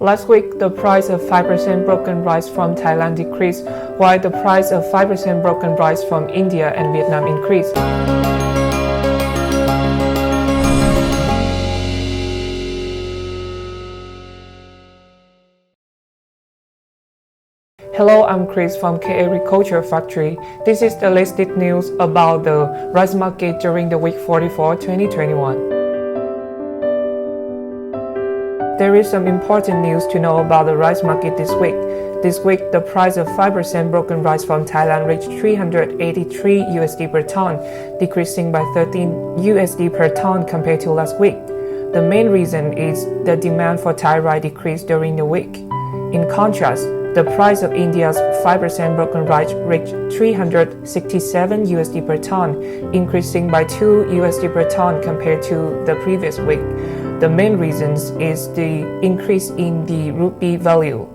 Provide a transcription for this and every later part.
Last week, the price of 5% broken rice from Thailand decreased, while the price of 5% broken rice from India and Vietnam increased. Hello, I'm Chris from K Agriculture Factory. This is the latest news about the rice market during the week 44, 2021. There is some important news to know about the rice market this week. This week, the price of 5% broken rice from Thailand reached 383 USD per ton, decreasing by 13 USD per ton compared to last week. The main reason is the demand for Thai rice decreased during the week. In contrast, the price of India's 5% broken rice reached 367 USD per ton, increasing by 2 USD per ton compared to the previous week. The main reasons is the increase in the rupee value.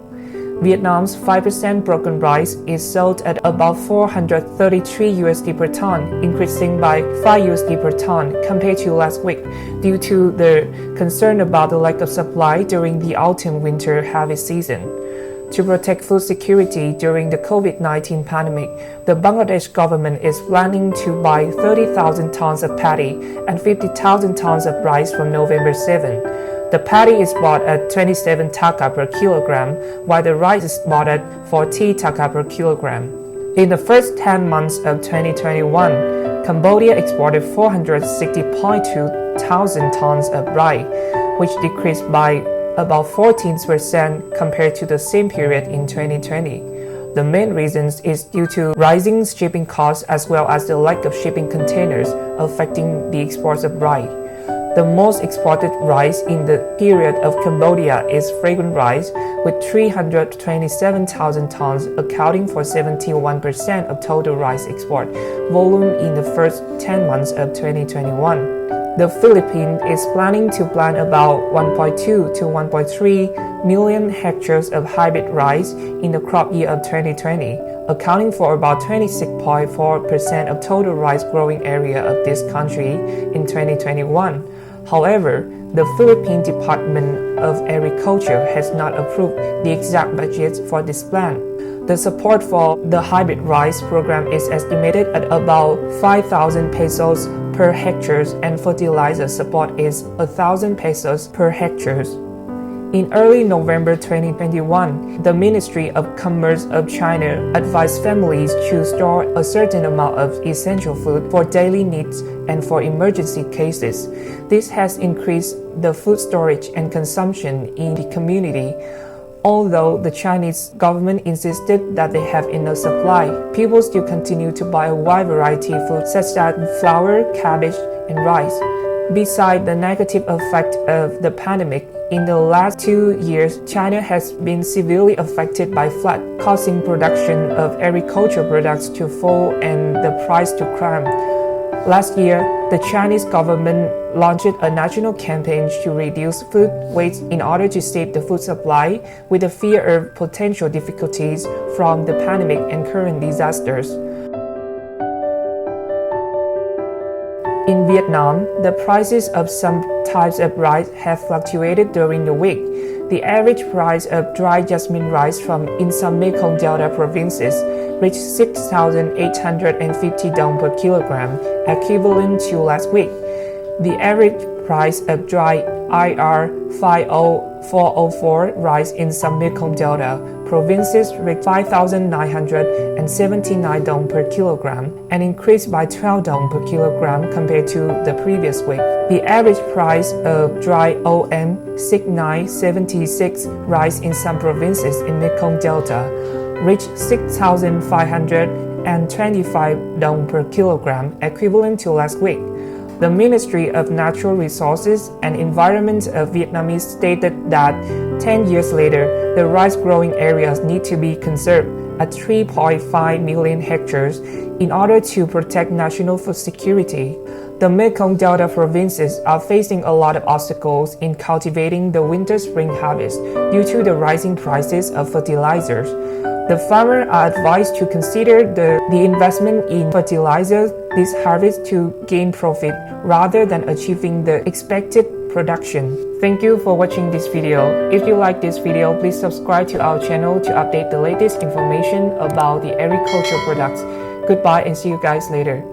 Vietnam's 5% broken rice is sold at about 433 USD per ton, increasing by 5 USD per ton compared to last week due to the concern about the lack of supply during the autumn-winter harvest season. To protect food security during the COVID-19 pandemic, the Bangladesh government is planning to buy 30,000 tons of paddy and 50,000 tons of rice from November 7. The paddy is bought at 27 taka per kilogram, while the rice is bought at 40 taka per kilogram. In the first 10 months of 2021, Cambodia exported 460.2 thousand tons of rice, which decreased by about 14% compared to the same period in 2020. The main reasons is due to rising shipping costs as well as the lack of shipping containers affecting the exports of rice. The most exported rice in the period of Cambodia is fragrant rice with 327,000 tons, accounting for 71% of total rice export volume in the first 10 months of 2021. The Philippines is planning to plant about 1.2 to 1.3 million hectares of hybrid rice in the crop year of 2020, accounting for about 26.4% of total rice growing area of this country in 2021. However, the Philippine Department of Agriculture has not approved the exact budget for this plan. The support for the hybrid rice program is estimated at about 5,000 pesos per hectare and fertilizer support is 1,000 pesos per hectare. In early November 2021, the Ministry of Commerce of China advised families to store a certain amount of essential food for daily needs and for emergency cases. This has increased the food storage and consumption in the community. Although the Chinese government insisted that they have enough supply, people still continue to buy a wide variety of food such as flour, cabbage, and rice. Besides the negative effect of the pandemic, in the last 2 years, China has been severely affected by flood, causing production of agricultural products to fall and the price to climb. Last year, the Chinese government launched a national campaign to reduce food waste in order to save the food supply, with the fear of potential difficulties from the pandemic and current disasters. In Vietnam, the prices of some types of rice have fluctuated during the week. The average price of dry jasmine rice from in some Mekong Delta provinces reached 6,850 dong per kilogram, equivalent to last week. The average price of dry IR 50404 rice in some Mekong Delta provinces reached 5,979 dong per kilogram, and increased by 12 dong per kilogram compared to the previous week. The average price of dry OM 6976 rice in some provinces in Mekong Delta reached 6,525 dong per kilogram, equivalent to last week. The Ministry of Natural Resources and Environment of Vietnamese stated that 10 years later, the rice growing areas need to be conserved at 3.5 million hectares in order to protect national food security. The Mekong Delta provinces are facing a lot of obstacles in cultivating the winter-spring harvest due to the rising prices of fertilizers. The farmers are advised to consider the investment in fertilizers this harvest to gain profit rather than achieving the expected production. Thank you for watching this video. If you like this video, please subscribe to our channel to update the latest information about the agricultural products. Goodbye and see you guys later.